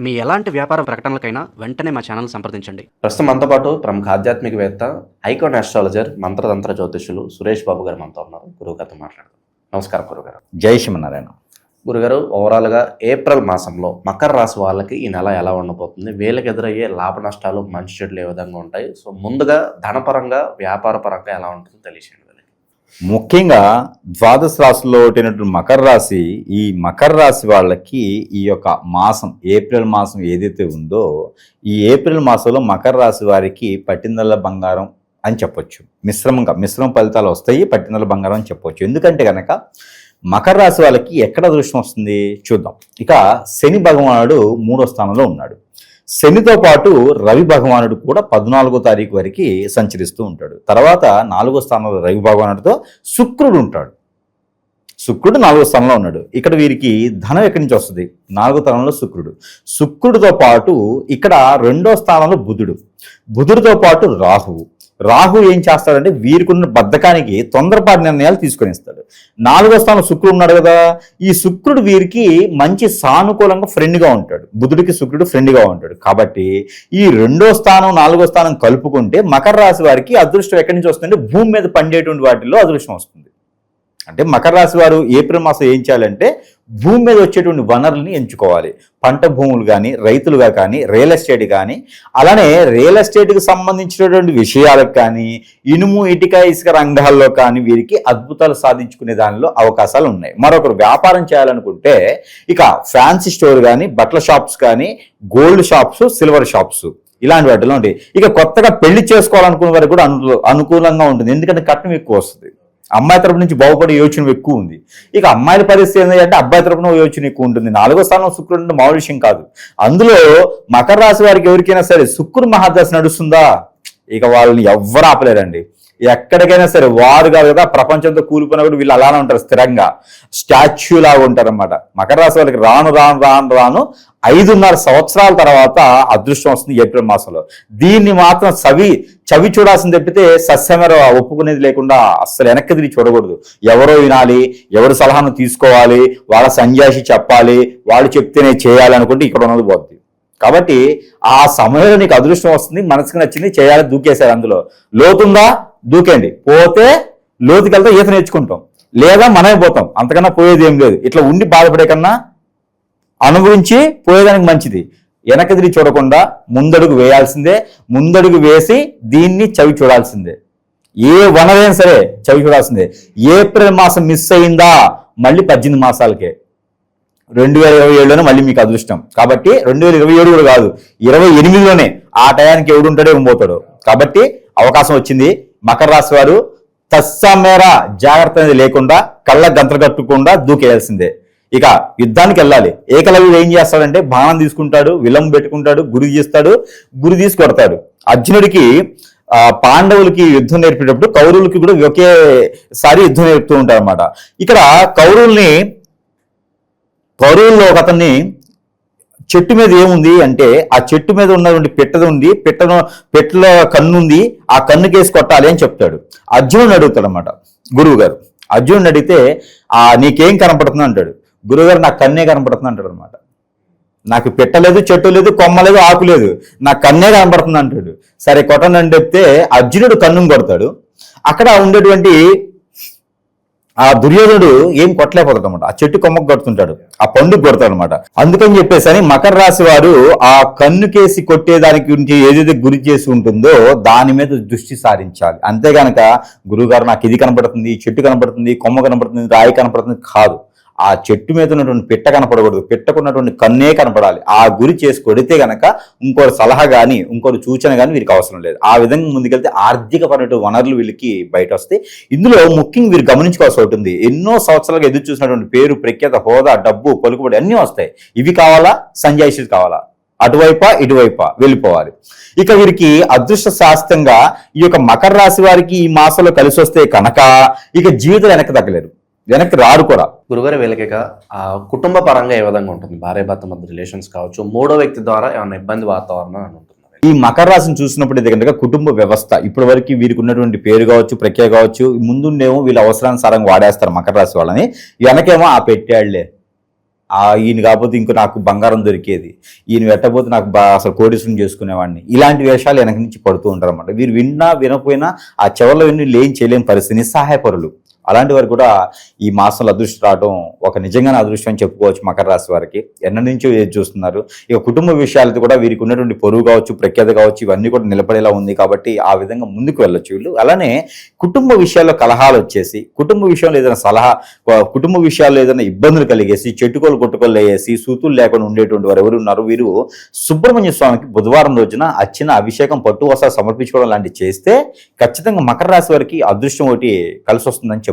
మీ ఎలాంటి వ్యాపార ప్రకటనలకైనా వెంటనే మా ఛానల్ సంప్రదించండి. ప్రస్తుతం మనతో పాటు ప్రముఖ ఆధ్యాత్మికవేత్త, ఐకాన్ ఆస్ట్రాలజర్, మంత్రతంత్ర జ్యోతిష్యులు సురేష్ బాబు గారు మనతో ఉన్నారు. గురువు గారితో మాట్లాడదాం. నమస్కారం గురుగారు. జై శ్రీమన్నారాయణ. గురుగారు, ఓవరాల్గా ఏప్రిల్ మాసంలో మకర రాశి వాళ్ళకి ఈ నెల ఎలా ఉండబోతుంది? వీళ్ళకి ఎదురయ్యే లాభ నష్టాలు, మంచి చెడులు ఏ విధంగా ఉంటాయి? సో ముందుగా ధనపరంగా, వ్యాపార పరంగా ఎలా ఉంటుందో తెలియచేయండి. ముఖ్యంగా ద్వాదశ రాశుల్లో ఒకటైనటువంటి మకర రాశి, ఈ మకర రాశి వాళ్ళకి ఈ యొక్క మాసం, ఏప్రిల్ మాసం ఏదైతే ఉందో, ఈ ఏప్రిల్ మాసంలో మకర రాశి వారికి పట్టిందల్ల బంగారం అని చెప్పొచ్చు. మిశ్రమ ఫలితాలు వస్తాయి, పట్టిందల్ల బంగారం అని చెప్పొచ్చు. ఎందుకంటే కనుక మకర రాశి వాళ్ళకి ఎక్కడ అదృష్టం వస్తుంది చూద్దాం. ఇక శని భగవానుడు 3వ స్థానంలో ఉన్నాడు. శనితో పాటు రవి భగవానుడు కూడా 14వ తారీఖు వరకు సంచరిస్తూ ఉంటాడు. తర్వాత 4వ స్థానంలో రవి భగవానుడితో శుక్రుడు ఉంటాడు. శుక్రుడు 4వ స్థానంలో ఉన్నాడు. ఇక్కడ వీరికి ధనం ఎక్కడి నుంచి వస్తుంది? 4వ స్థానంలో శుక్రుడితో పాటు ఇక్కడ 2వ స్థానంలో బుధుడితో పాటు రాహు ఏం చేస్తాడంటే వీరికున్న బద్ధకానికి తొందరపాటు నిర్ణయాలు తీసుకొని ఇస్తాడు. 4వ స్థానం శుక్రుడు ఉన్నాడు కదా, ఈ శుక్రుడు వీరికి మంచి సానుకూలంగా ఫ్రెండ్గా ఉంటాడు. బుధుడికి శుక్రుడు ఫ్రెండ్గా ఉంటాడు. కాబట్టి ఈ 2వ స్థానం 4వ స్థానం కలుపుకుంటే మకర రాశి వారికి అదృష్టం ఎక్కడి నుంచి వస్తుందంటే భూమి మీద పండేటువంటి వాటిల్లో అదృష్టం వస్తుంది. అంటే మకర రాశి వారు ఏప్రిల్ మాసం ఏం చేయాలంటే భూమి మీద వచ్చేటువంటి వనరుల్ని ఎంచుకోవాలి. పంట భూములు కానీ, రైతులుగా కానీ, రియల్ ఎస్టేట్ కానీ, అలానే రియల్ ఎస్టేట్కి సంబంధించినటువంటి విషయాలకు కానీ, ఇనుము, ఇటుక, ఇసుక రంగాల్లో కానీ వీరికి అద్భుతాలు సాధించుకునే దానిలో అవకాశాలు ఉన్నాయి. మరొకరు వ్యాపారం చేయాలనుకుంటే ఇక ఫ్యాన్సీ స్టోర్ కానీ, బట్టల షాప్స్ కానీ, గోల్డ్ షాప్స్, సిల్వర్ షాప్స్, ఇలాంటి వాటిలో ఉంటాయి. ఇక కొత్తగా పెళ్లి చేసుకోవాలనుకునే వారికి కూడా అనుకూలంగా ఉంటుంది. ఎందుకంటే కట్నం ఎక్కువ వస్తుంది. అమ్మాయి తరపు నుంచి బాగుపడే యోచన ఎక్కువ ఉంది. ఇక అమ్మాయిల పరిస్థితి ఏంటంటే అబ్బాయి తరపున యోచన ఎక్కువ ఉంటుంది. 4వ స్థానం శుక్రుడు అంటే మామూలు విషయం కాదు. అందులో మకర రాశి వారికి ఎవరికైనా సరే శుక్రుడు మహాదశ నడుస్తుందా, ఇక వాళ్ళని ఎవ్వరు ఆపలేరండి. ఎక్కడికైనా సరే వారు కాదు కదా, ప్రపంచంతో కూలిపోయినా కూడా వీళ్ళు అలానే ఉంటారు, స్థిరంగా స్టాచ్యూ లాగా ఉంటారు అనమాట. మకర రాశి వాళ్ళకి రాను 5.5 సంవత్సరాల తర్వాత అదృష్టం వస్తుంది ఏప్రిల్ మాసంలో. దీన్ని మాత్రం చవి చూడాల్సింది తప్పితే సస్యమర ఒప్పుకునేది లేకుండా అస్సలు వెనక్కి తిరిగి చూడకూడదు. ఎవరో వినాలి, ఎవరి సలహాను తీసుకోవాలి, వాళ్ళ సంజాషి చెప్పాలి, వాళ్ళు చెప్తేనే చేయాలి అనుకుంటే ఇక్కడ ఉన్నది పోతుంది. కాబట్టి ఆ సమయంలో నీకు అదృష్టం వస్తుంది, మనసుకు నచ్చింది చేయాలి, దూకేశారు. అందులో లోతుందా దూకేండి, పోతే లోతుకెళ్తే ఈత నేర్చుకుంటాం, లేదా మనమే పోతాం, అంతకన్నా పోయేది ఏం లేదు. ఇట్లా ఉండి బాధపడే కన్నా అనుభవించి పోయేదానికి మంచిది. వెనక్కి తిరిగి చూడకుండా ముందడుగు వేయాల్సిందే. ముందడుగు వేసి దీన్ని చవి చూడాల్సిందే. ఏ వనరైనా సరే చవి చూడాల్సిందే. ఏప్రిల్ మాసం మిస్ అయిందా మళ్ళీ 18 మాసాలకే 2027లోనే మళ్ళీ మీకు అదృష్టం. కాబట్టి 2027 కూడా కాదు, 28లోనే ఆ టయానికి ఎవడుంటాడో పోతాడు. కాబట్టి అవకాశం వచ్చింది. మకర రాశి వారు తస్సమేర జాగ్రత్త అనేది లేకుండా, కళ్ళ గంతలు కట్టకుండా దూకేయాల్సిందే. ఇక యుద్ధానికి వెళ్ళాలి. ఏకలవ్యుడు ఏం చేస్తాడంటే బాణం తీసుకుంటాడు, విలం పెట్టుకుంటాడు, గురి తీసి కొడతాడు. అర్జునుడికి పాండవులకి యుద్ధం నేర్పేటప్పుడు కౌరవులకి కూడా ఒకేసారి యుద్ధం నేర్పుతూ ఉంటారు అనమాట. ఇక్కడ కౌరవుల్లో ఒక అతన్ని చెట్టు మీద ఏముంది అంటే ఆ చెట్టు మీద ఉన్నటువంటి పెట్టలో కన్ను ఉంది, ఆ కన్ను కేసి కొట్టాలి అని చెప్తాడు. అర్జునుడిని అడుగుతాడు అనమాట గురువు గారు. అర్జునుడిని అడిగితే నీకేం కనపడుతుంది అంటాడు. గురువుగారు నాకు కన్నే కనపడుతుంది అంటాడు అనమాట. నాకు పెట్టలేదు, చెట్టు లేదు, కొమ్మ లేదు, ఆకు లేదు, నాకు కన్నే కనపడుతుంది అంటాడు. సరే కొట్టండి అని చెప్తే అర్జునుడు కన్నును కొడతాడు. అక్కడ ఉండేటువంటి ఆ దుర్యోధనుడు ఏం కొట్టలేకపోతాడు అనమాట. ఆ చెట్టు కొమ్మకు కొడుతుంటాడు, ఆ పండుగ కొడతాడు అనమాట. అందుకని చెప్పేసి మకర రాశి వారు ఆ కన్ను కేసి కొట్టేదానికి గురించి ఏదైతే గురి చేసి ఉంటుందో దాని మీద దృష్టి సారించాలి. అంతేగానక గురువుగారు నాకు ఇది కనపడుతుంది, చెట్టు కనపడుతుంది, కొమ్మ కనపడుతుంది, రాయి కనపడుతుంది కాదు. ఆ చెట్టు మీద ఉన్నటువంటి పిట్ట కనపడకూడదు, పిట్టకున్నటువంటి కన్నే కనపడాలి. ఆ గురి చేసి కొడితే గనక ఇంకోటి సలహా కానీ, ఇంకోటి సూచన కానీ వీరికి అవసరం లేదు. ఆ విధంగా ముందుకెళ్తే ఆర్థికపరమైన వనరులు వీళ్ళకి బయట వస్తాయి. ఇందులో ముఖ్యంగా వీరు గమనించుకోవాల్సి ఉంటుంది. ఎన్నో సంవత్సరాలుగా ఎదురు చూసినటువంటి పేరు, ప్రఖ్యాత, హోదా, డబ్బు, పలుకుబడి అన్నీ వస్తాయి. ఇవి కావాలా, సంజాయిషి కావాలా, అటువైపా ఇటువైపా వెళ్ళిపోవాలి. ఇక వీరికి అదృష్ట శాస్త్రంగా ఈ యొక్క మకర రాశి వారికి ఈ మాసంలో కలిసి వస్తే కనుక ఇక జీవితం వెనక్కి రారు కూడా. గురుగారు, వీళ్ళకి కుటుంబ పరంగా ఏ విధంగా ఉంటుంది? భార్య భర్త మధ్య రిలేషన్స్ కావచ్చు, మూడో వ్యక్తి ద్వారా ఏమైనా ఇబ్బంది వాతావరణం అని ఉంటుంది? ఈ మకర రాశిని చూసినప్పుడు ఎందుకంటే కుటుంబ వ్యవస్థ ఇప్పటి వరకు వీరికి ఉన్నటువంటి పేరు కావచ్చు, ప్రఖ్యాత కావచ్చు, ముందుండేమో వీళ్ళ అవసరానుసారంగా వాడేస్తారు మకర రాశి వాళ్ళని. వెనకేమో ఆ పెట్టాళ్లే, ఈయన కాకపోతే ఇంకో నాకు బంగారం దొరికేది, ఈయన పెట్టకపోతే నాకు అసలు కోటీశ్వరం చేసుకునేవాడిని, ఇలాంటి వేషాలు వెనక నుంచి పడుతూ ఉంటారు అన్నమాట. వీరు విన్నా వినకపోయినా ఆ చెవుల్లో విని లేం చేయలేని పరిస్థితి, నిస్సహాయపరులు. అలాంటి వారు కూడా ఈ మాసంలో అదృష్టం రావడం ఒక నిజంగానే అదృష్టం అని చెప్పుకోవచ్చు. మకర రాశి వారికి ఎన్నటి నుంచో ఏది చూస్తున్నారు. ఇక కుటుంబ విషయాలతో కూడా వీరికి ఉన్నటువంటి పొరుగు కావచ్చు, ప్రఖ్యాత కావచ్చు, ఇవన్నీ కూడా నిలబడేలా ఉంది కాబట్టి ఆ విధంగా ముందుకు వెళ్ళొచ్చు వీళ్ళు. అలానే కుటుంబ విషయాల్లో కలహాలు వచ్చేసి, కుటుంబ విషయంలో ఏదైనా కుటుంబ విషయాల్లో ఏదైనా ఇబ్బందులు కలిగేసి, చెట్టుకోలు కొట్టుకోలు వేసి సూతులు లేకుండా ఉండేటువంటి వారు ఎవరు ఉన్నారు, వీరు సుబ్రహ్మణ్య స్వామికి బుధవారం రోజున అర్చన, అభిషేకం, పట్టు వస్త్రాలు సమర్పించుకోవడం లాంటివి చేస్తే ఖచ్చితంగా మకర రాశి వారికి అదృష్టం ఒకటి కలిసి వస్తుందని చెప్పొచ్చు.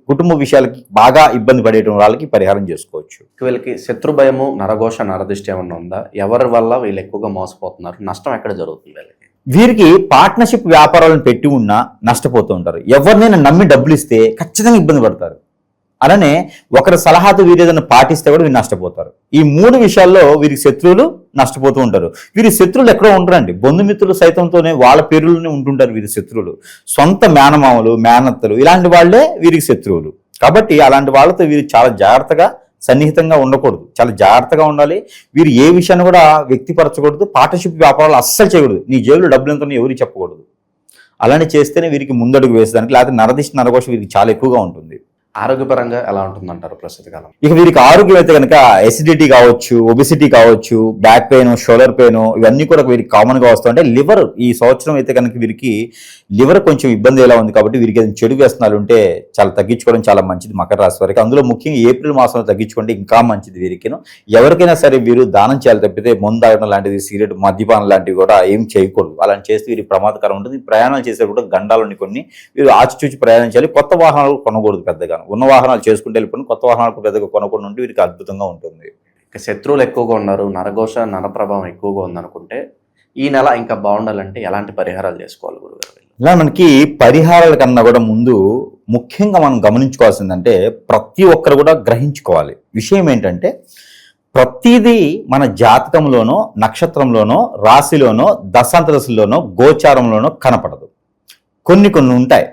కుటుంబ విషయాలకి బాగా ఇబ్బంది పడేటువంటి వాళ్ళకి పరిహారం చేసుకోవచ్చు. వీళ్ళకి శత్రు భయము, నరఘోష, నరదిష్టి ఏమన్నా ఉందా? ఎవరి వల్ల వీళ్ళు ఎక్కువగా మోసపోతున్నారు? నష్టం ఎక్కడ జరుగుతుంది వీళ్ళకి? వీరికి పార్ట్నర్షిప్ వ్యాపారాలను పెట్టి ఉన్నా నష్టపోతూ ఉంటారు. ఎవరినైనా నమ్మి డబ్బులు ఇస్తే ఖచ్చితంగా ఇబ్బంది పడతారు. అలానే ఒకరి సలహాతో వీరు ఏదైనా పాటిస్తే కూడా వీరు నష్టపోతారు. ఈ 3 విషయాల్లో వీరికి శత్రువులు నష్టపోతూ ఉంటారు. వీరి శత్రువులు ఎక్కడో ఉంటారండి, బంధుమిత్రులు సైతంతోనే వాళ్ళ పేరులోనే ఉంటుంటారు వీరి శత్రువులు. సొంత మేనమామలు, మేనత్తలు ఇలాంటి వాళ్లే వీరికి శత్రువులు. కాబట్టి అలాంటి వాళ్ళతో వీరు చాలా జాగ్రత్తగా, సన్నిహితంగా ఉండకూడదు, చాలా జాగ్రత్తగా ఉండాలి. వీరు ఏ విషయాన్ని కూడా వ్యక్తిపరచకూడదు. పార్ట్నర్షిప్ వ్యాపారాలు అస్సలు చేయకూడదు. నీ జేబులో డబ్బులు ఎంతో ఎవరికి చెప్పకూడదు. అలానే చేస్తేనే వీరికి ముందడుగు వేసేదానికి, లేకపోతే నరదిష్టి, నరఘోష వీరికి చాలా ఎక్కువగా ఉంటుంది. ఆరోగ్యపరంగా ఎలా ఉంటుందంటారు ప్రస్తుత కాలం? ఇక వీరికి ఆరోగ్యం అయితే కనుక ఎసిడిటీ కావచ్చు, ఒబిసిటీ కావచ్చు, బ్యాక్ పెయిన్, షోల్డర్ పెయిన్ ఇవన్నీ కూడా వీరికి కామన్ గా వస్తుంటే, లివర్ ఈ సంవత్సరం అయితే కనుక వీరికి లివర్ కొంచెం ఇబ్బంది ఎలా ఉంది కాబట్టి వీరికి ఏదైనా చెడు వ్యసనాలు ఉంటే చాలా తగ్గించుకోవడం చాలా మంచిది మకర రాశి వారికి. అందులో ముఖ్యంగా ఏప్రిల్ మాసంలో తగ్గించుకుంటే ఇంకా మంచిది వీరికి. ఎవరికైనా సరే వీరు దానం చేయాలి తప్పితే మందు తాగడం లాంటిది, సిగరెట్, మద్యపానం లాంటివి కూడా ఏం చేయకూడదు. అలా చేస్తే వీరికి ప్రమాదకరం ఉంటుంది. ప్రయాణాలు చేసేటప్పుడు గండాలని కొన్ని వీరు ఆచిచూచి ప్రయాణం చేయాలి. కొత్త వాహనాలు కొనకూడదు పెద్దగా, ఉన్న వాహనాలు చేసుకుంటే వెళ్ళిపోయిన కొత్త వాహనాలు పెద్దగా కొనకుండా ఉంటే వీరికి అద్భుతంగా ఉంటుంది. ఇక శత్రువులు ఎక్కువగా ఉన్నారు, నరఘోష, నరప్రభావం ఎక్కువగా ఉందనుకుంటే ఈ నెల ఇంకా బాగుండాలంటే ఎలాంటి పరిహారాలు చేసుకోవాలి గురుగారు? ఇలా మనకి పరిహారాల కన్నా కూడా ముందు ముఖ్యంగా మనం గమనించుకోవాల్సిందంటే ప్రతి ఒక్కరు కూడా గ్రహించుకోవాలి విషయం ఏంటంటే, ప్రతిదీ మన జాతకంలోనో, నక్షత్రంలోనో, రాశిలోనో, దశాంతరశిలోనో, గోచారంలోనో కనపడదు. కొన్ని ఉంటాయి.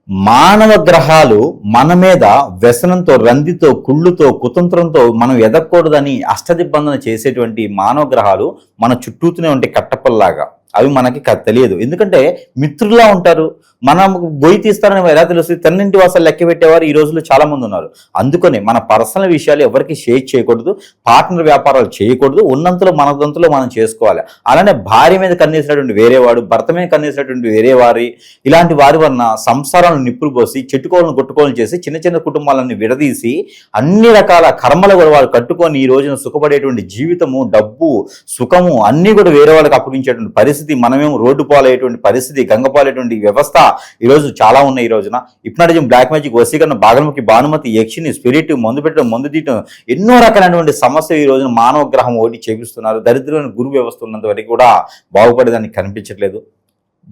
మానవ గ్రహాలు మన మీద వ్యసనంతో, రందితో, కుళ్ళుతో, కుతంత్రంతో మనం ఎదగకూడదని అష్టదిబ్బందన చేసేటువంటి మానవ గ్రహాలు మన చుట్టూతూనే ఉంటే కట్టపల్లాగా. అవి మనకి తెలియదు. ఎందుకంటే మిత్రులా ఉంటారు. మనం గొయ్యి తీస్తారని ఎలా తెలుస్తుంది? తన్నింటి వాసాలు లెక్క పెట్టేవారు ఈ రోజుల్లో చాలా మంది ఉన్నారు. అందుకని మన పర్సనల్ విషయాలు ఎవరికి షేర్ చేయకూడదు, పార్ట్నర్ వ్యాపారాలు చేయకూడదు. ఉన్నంతలో మనదంతలో మనం చేసుకోవాలి. అలానే భార్య మీద కన్నేసినటువంటి వేరేవాడు, భర్త మీద కన్నేసినటువంటి వేరే వారి, ఇలాంటి వారి వలన సంసారాలను నిప్పులు పోసి, చెట్టుకోలను కొట్టుకోలను చేసి, చిన్న చిన్న కుటుంబాలను విడదీసి, అన్ని రకాల కర్మలు కూడా వాళ్ళు కట్టుకొని ఈ రోజున సుఖపడేటువంటి జీవితము, డబ్బు, సుఖము అన్నీ కూడా వేరే వాళ్ళకి అప్పగించేటువంటి పరిస్థితి, మనమేమో రోడ్డు పాలయ్యేటువంటి పరిస్థితి, గంగపాలయ్యేటువంటి వ్యవస్థ ఈరోజు చాలా ఉన్నాయి. ఈ రోజున హిప్నాటిజం, బ్లాక్ మ్యాజిక్, వశీకరణ, బాగలముఖి, భానుమతి, యక్షిని, స్పిరిట్, మందు పెట్టడం, మందు తీయటం, ఎన్నో రకాలైనటువంటి సమస్యలు ఈ రోజున మానవ గ్రహం ఒకటి చేపిస్తున్నారు. దరిద్రమైన గురు వ్యవస్థ ఉన్నంత వరకు కూడా బాగుపడేదానికి కనిపించట్లేదు.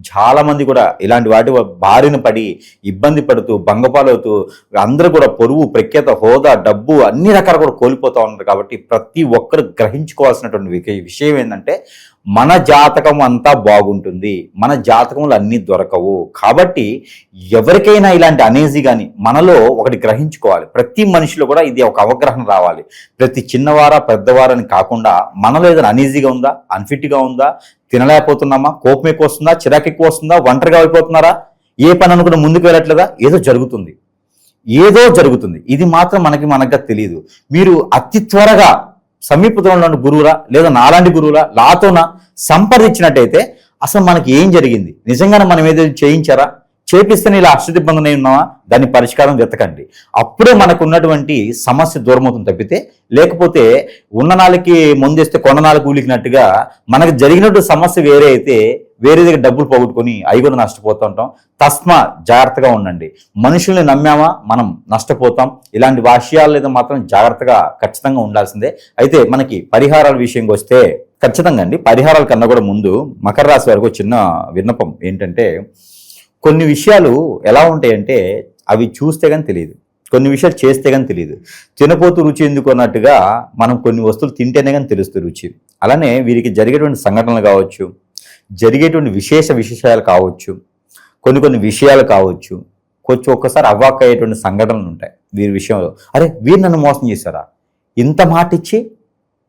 చాలా మంది కూడా ఇలాంటి వాటి బారిన పడి ఇబ్బంది పడుతూ, భంగపాలవుతూ, అందరూ కూడా పొరుగు, ప్రఖ్యాత, హోదా, డబ్బు అన్ని రకాలు కూడా కోల్పోతూ ఉన్నారు. కాబట్టి ప్రతి ఒక్కరు గ్రహించుకోవాల్సినటువంటి విషయం ఏంటంటే, మన జాతకం అంతా బాగుంటుంది, మన జాతకంలో అన్నీ దొరకవు. కాబట్టి ఎవరికైనా ఇలాంటి అనేజీ కానీ మనలో ఒకటి గ్రహించుకోవాలి. ప్రతి మనిషిలో కూడా ఇది ఒక అవగాహన రావాలి. ప్రతి చిన్నవారా పెద్దవారని కాకుండా మనలో ఏదైనా అనీజీగా ఉందా, అన్ఫిట్గా ఉందా, తినలేకపోతున్నామా, కోపం ఎక్కువ వస్తుందా, చిరాకు ఎక్కువ వస్తుందా, ఒంటరిగా అయిపోతున్నారా, ఏ పని అనుకున్నా ముందుకు వెళ్ళట్లేదా, ఏదో జరుగుతుంది. ఇది మాత్రం మనకు తెలియదు. మీరు అతి త్వరగా సమీపంలో గురువులా లేదా నాలాంటి గురువులా లాతోనా సంప్రదించినట్టయితే అసలు మనకి ఏం జరిగింది, నిజంగానే మనం ఏదైనా చేయించారా, చేపిస్తేనే ఇలా అష్టదిబ్బందనై ఉన్నావా, దాని పరిష్కారం వెతకండి. అప్పుడే మనకు ఉన్నటువంటి సమస్య దూరమవుతుంది తప్పితే, లేకపోతే ఉన్న నాళ్ళకి ముందేస్తే కొండ నాళ్ళకి ఊలికినట్టుగా మనకు జరిగినట్టు సమస్య వేరే అయితే వేరే దగ్గర డబ్బులు పోగొట్టుకొని అవి కూడా నష్టపోతూ ఉంటాం. తస్మా జాగ్రత్తగా ఉండండి. మనుషుల్ని నమ్మామా మనం నష్టపోతాం. ఇలాంటి విషయాలు లేదా మాత్రం జాగ్రత్తగా ఖచ్చితంగా ఉండాల్సిందే. అయితే మనకి పరిహారాల విషయంకి వస్తే ఖచ్చితంగా అండి, పరిహారాల కన్నా కూడా ముందు మకర రాశి వారికి చిన్న విన్నపం ఏంటంటే, కొన్ని విషయాలు ఎలా ఉంటాయంటే అవి చూస్తే కానీ తెలియదు, కొన్ని విషయాలు చేస్తే కానీ తెలియదు. తినపోతూ రుచి ఎందుకు అన్నట్టుగా మనం కొన్ని వస్తువులు తింటేనే కానీ తెలుస్తుంది రుచి. అలానే వీరికి జరిగేటువంటి సంఘటనలు కావచ్చు, జరిగేటువంటి విశేషాలు కావచ్చు, కొన్ని విషయాలు కావచ్చు, కొంచెం ఒక్కసారి అవ్వాక్ అయ్యేటువంటి సంఘటనలు ఉంటాయి వీరి విషయంలో. అరే వీరు నన్ను మోసం చేశారా, ఇంత మాట ఇచ్చి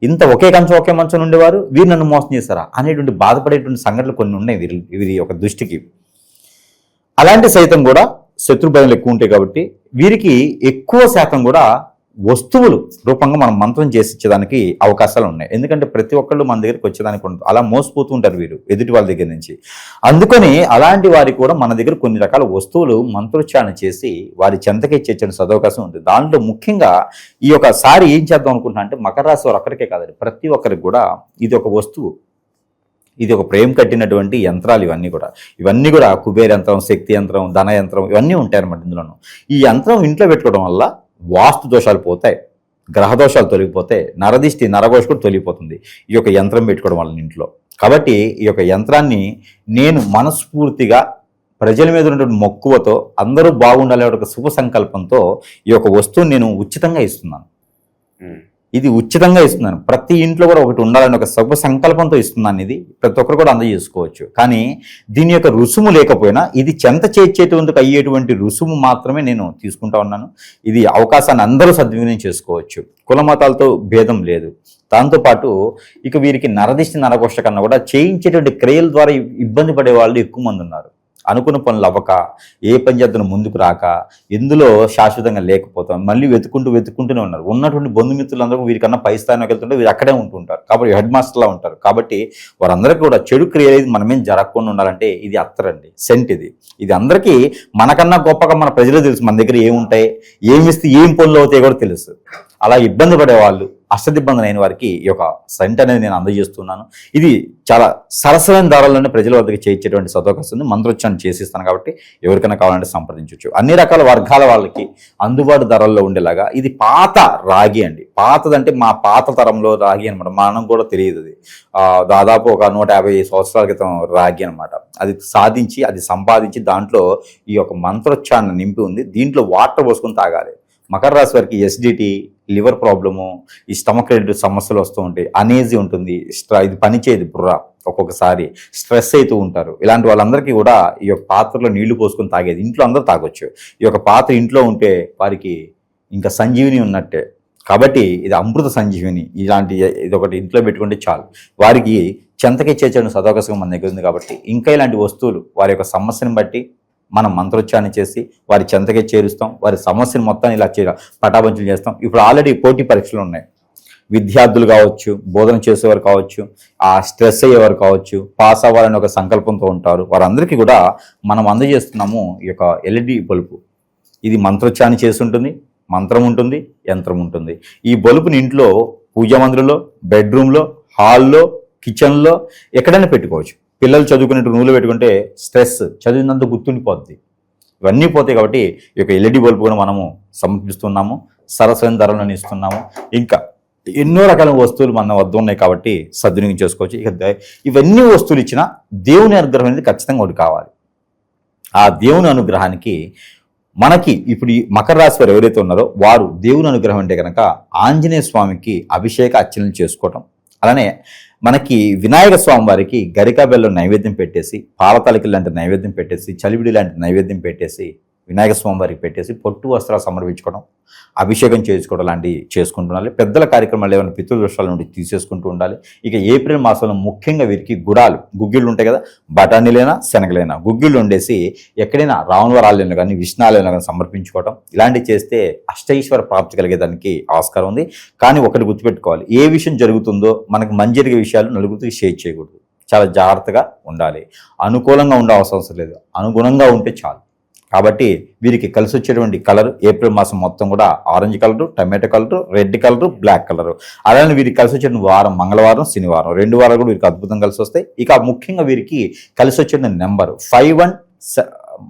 ఇంత ఒకే కంచం ఒకే మంచం ఉండేవారు వీరు నన్ను మోసం చేశారా అనేటువంటి బాధపడేటువంటి సంఘటనలు కొన్ని ఉన్నాయి వీరి ఒక దృష్టికి. అలాంటి సైతం కూడా శత్రుభయాలు ఎక్కువ ఉంటాయి కాబట్టి వీరికి ఎక్కువ శాతం కూడా వస్తువులు రూపంగా మనం మంత్రం చేసి ఇచ్చేదానికి అవకాశాలు ఉన్నాయి. ఎందుకంటే ప్రతి ఒక్కళ్ళు మన దగ్గరికి వచ్చేదానికి ఉంటుంది, అలా మోసపోతూ ఉంటారు వీరు ఎదుటి వాళ్ళ దగ్గర నుంచి. అందుకని అలాంటి వారికి కూడా మన దగ్గర కొన్ని రకాల వస్తువులు మంత్రోచ్చారణ చేసి వారి చెంతకి చేర్చే సదవకాశం ఉంటుంది. దాంట్లో ముఖ్యంగా ఈ యొక్క సారి ఏం చేద్దాం అనుకుంటున్నా అంటే మకర రాశి వారు ఒక్కరికే కాదండి, ప్రతి ఒక్కరికి కూడా ఇది ఒక వస్తువు, ఇది ఒక ప్రేమ కట్టినటువంటి యంత్రాలు. ఇవన్నీ కూడా కుబేర యంత్రం, శక్తి యంత్రం, ధన యంత్రం ఇవన్నీ ఉంటాయి అన్నమాట ఇందులోనూ. ఈ యంత్రం ఇంట్లో పెట్టుకోవడం వల్ల వాస్తు దోషాలు పోతాయి, గ్రహ దోషాలు తొలగిపోతాయి, నరదిష్టి నరఘోష కూడా తొలగిపోతుంది ఈ యొక్క యంత్రం పెట్టుకోవడం వల్ల ఇంట్లో. కాబట్టి ఈ యొక్క యంత్రాన్ని నేను మనస్ఫూర్తిగా ప్రజల మీద ఉన్నటువంటి మక్కువతో అందరూ బాగుండాలి ఒక శుభ సంకల్పంతో ఈ యొక్క వస్తువుని నేను ఉచితంగా ఇస్తున్నాను. ఇది ఉచితంగా ఇస్తున్నాను. ప్రతి ఇంట్లో కూడా ఒకటి ఉండాలని ఒక శుభ సంకల్పంతో ఇస్తున్నాను. ఇది ప్రతి ఒక్కరు కూడా అందజేసుకోవచ్చు. కానీ దీని యొక్క రుసుము లేకపోయినా ఇది చెంత చేర్చేటువంటి అయ్యేటువంటి రుసుము మాత్రమే నేను తీసుకుంటా ఉన్నాను. ఇది అవకాశాన్ని అందరూ సద్వినియోగం చేసుకోవచ్చు. కుల మతాలతో భేదం లేదు. దాంతోపాటు ఇక వీరికి నరదిష్టి నరఘోష కన్నా కూడా చేయించేటువంటి క్రియల ద్వారా ఇబ్బంది పడే వాళ్ళు ఎక్కువ మంది ఉన్నారు. అనుకున్న పనులు అవ్వక, ఏ పని చేద్దాం ముందుకు రాక, ఎందులో శాశ్వతంగా లేకపోతాం, మళ్ళీ వెతుక్కుంటూనే ఉన్నారు. ఉన్నటువంటి బంధుమిత్రులందరూ వీరికన్నా పై స్థాయికి వెళ్తుంటే వీరు అక్కడే ఉంటుంటారు. కాబట్టి హెడ్ మాస్టర్లా ఉంటారు. కాబట్టి వారందరికీ కూడా చెడు క్రియలు మనమేం జరగకుండా ఉండాలంటే ఇది అత్తరండి, సెంట్. ఇది అందరికీ మనకన్నా గొప్పగా మన ప్రజలు తెలుసు మన దగ్గర ఏముంటాయి, ఏమిస్తే ఏం పనులు అవుతాయి కూడా తెలుసు. అలా ఇబ్బంది పడేవాళ్ళు, అష్టదిబ్బందులు అయిన వారికి ఈ యొక్క సెంట్ అనేది నేను అందజేస్తున్నాను. ఇది చాలా సరసమైన ధరల్లోనే ప్రజల వద్దకు చేయించేటువంటి సదవకాశం ఉంది. మంత్రోచ్చారణ చేసిస్తాను కాబట్టి ఎవరికైనా కావాలంటే సంప్రదించవచ్చు. అన్ని రకాల వర్గాల వాళ్ళకి అందుబాటు ధరల్లో ఉండేలాగా. ఇది పాత రాగి అండి. పాతదంటే మా పాత తరంలో రాగి అనమాట. మనం కూడా తెలియదు. అది దాదాపు ఒక 150 సంవత్సరాల క్రితం రాగి అనమాట. అది సాధించి అది సంపాదించి దాంట్లో ఈ యొక్క మంత్రోచ్చారణ నింపి ఉంది. దీంట్లో వాటర్ పోసుకొని తాగాలి. మకర రాశి వారికి ఎసిడిటీ, లివర్ ప్రాబ్లము, ఈ స్టమక్ రిలేటెడ్ సమస్యలు వస్తూ ఉంటాయి, అనేజీ ఉంటుంది, ఇది పనిచేయదు బుర్ర, ఒక్కొక్కసారి స్ట్రెస్ అవుతూ ఉంటారు. ఇలాంటి వాళ్ళందరికీ కూడా ఈ యొక్క పాత్రలో నీళ్లు పోసుకొని తాగేది ఇంట్లో అందరూ తాగొచ్చు. ఈ యొక్క పాత్ర ఇంట్లో ఉంటే వారికి ఇంకా సంజీవిని ఉన్నట్టే. కాబట్టి ఇది అమృత సంజీవిని. ఇది ఒకటి ఇంట్లో పెట్టుకుంటే చాలు. వారికి చెంతకి చేర్చడం సదవకాశం మన దగ్గర ఉంది. కాబట్టి ఇంకా ఇలాంటి వస్తువులు వారి యొక్క సమస్యను బట్టి మనం మంత్రోచ్చారణ చేసి వారి చెంతకే చేరుస్తాం. వారి సమస్యను మొత్తాన్ని ఇలా పటాబంచులు చేస్తాం. ఇప్పుడు ఆల్రెడీ పోటీ పరీక్షలు ఉన్నాయి. విద్యార్థులు కావచ్చు, బోధన చేసేవారు కావచ్చు, ఆ స్ట్రెస్ అయ్యేవారు కావచ్చు, పాస్ అవ్వాలని ఒక సంకల్పంతో ఉంటారు. వారందరికీ కూడా మనం అందజేస్తున్నాము ఈ యొక్క ఎల్ఈడి బల్బు. ఇది మంత్రోచ్చారణ చేసి ఉంటుంది, మంత్రం ఉంటుంది, యంత్రం ఉంటుంది. ఈ బల్బుని ఇంట్లో పూజా మందిరంలో, బెడ్రూమ్లో, హాల్లో, కిచెన్లో ఎక్కడైనా పెట్టుకోవచ్చు. పిల్లలు చదువుకునేట్టు నూనెలో పెట్టుకుంటే స్ట్రెస్ చదివినంత గుర్తుండిపోద్ది. ఇవన్నీ పోతాయి. కాబట్టి ఈ యొక్క ఎల్ఈడి బల్బు కూడా మనము సమర్పిస్తున్నాము. సరసమైన ధరలను ఇస్తున్నాము. ఇంకా ఎన్నో రకాల వస్తువులు మన వద్ద ఉన్నాయి కాబట్టి సద్వినియోగం చేసుకోవచ్చు. ఇక ఇవన్నీ వస్తువులు ఇచ్చినా దేవుని అనుగ్రహం అనేది ఖచ్చితంగా ఒకటి కావాలి. ఆ దేవుని అనుగ్రహానికి మనకి ఇప్పుడు ఈ మకర రాశి వారు ఎవరైతే ఉన్నారో వారు దేవుని అనుగ్రహం అంటే కనుక ఆంజనేయ స్వామికి అభిషేక అర్చనలు చేసుకోవటం, అలానే మనకి వినాయక స్వామి వారికి గరికా బెల్లం నైవేద్యం పెట్టేసి, పాలతలికలు లాంటి నైవేద్యం పెట్టేసి, చలివిడి లాంటి నైవేద్యం పెట్టేసి, వినాయక స్వామి వారికి పెట్టేసి పొట్టు వస్త్రాలు సమర్పించుకోవడం, అభిషేకం చేసుకోవడం లాంటివి చేసుకుంటుండాలి. పెద్దల కార్యక్రమాలు ఏమైనా పితృదోషాల నుండి తీసేసుకుంటూ ఉండాలి. ఇక ఏప్రిల్ మాసంలో ముఖ్యంగా వీరికి గుగ్గిళ్ళు ఉంటాయి కదా, బఠానీలైనా శనగలైనా గుగ్గిళ్ళు ఉండేసి ఎక్కడైనా రావణవరాలైనా కానీ విష్ణాలైనా కానీ సమర్పించుకోవడం, ఇలాంటివి చేస్తే అష్టైశ్వర ప్రాప్తి కలిగేదానికి ఆస్కారం ఉంది. కానీ ఒకటి గుర్తుపెట్టుకోవాలి, ఏ విషయం జరుగుతుందో మనకు మంచి జరిగే విషయాలు నలుగురికి షేర్ చేయకూడదు. చాలా జాగ్రత్తగా ఉండాలి. అనుకూలంగా ఉండే అవసరం లేదు, అనుగుణంగా ఉంటే చాలు. కాబట్టి వీరికి కలిసి వచ్చేటువంటి కలర్ ఏప్రిల్ మాసం మొత్తం కూడా orange colour, tomato colour, red colour, black colour. అలానే వీరికి కలిసి వచ్చే వారం మంగళవారం, శనివారం 2 వారాలు కూడా వీరికి అద్భుతం కలిసి వస్తాయి. ఇక ముఖ్యంగా వీరికి కలిసి వచ్చే నెంబర్ 51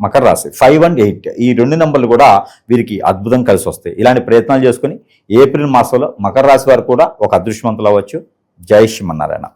మకర రాశి 518 ఈ 2 నెంబర్లు కూడా వీరికి అద్భుతం కలిసి వస్తాయి. ఇలాంటి ప్రయత్నాలు చేసుకుని ఏప్రిల్ మాసంలో మకర రాశి వారు కూడా ఒక అదృష్టవంతులు అవ్వచ్చు. జై శ్రీమన్నారాయణ.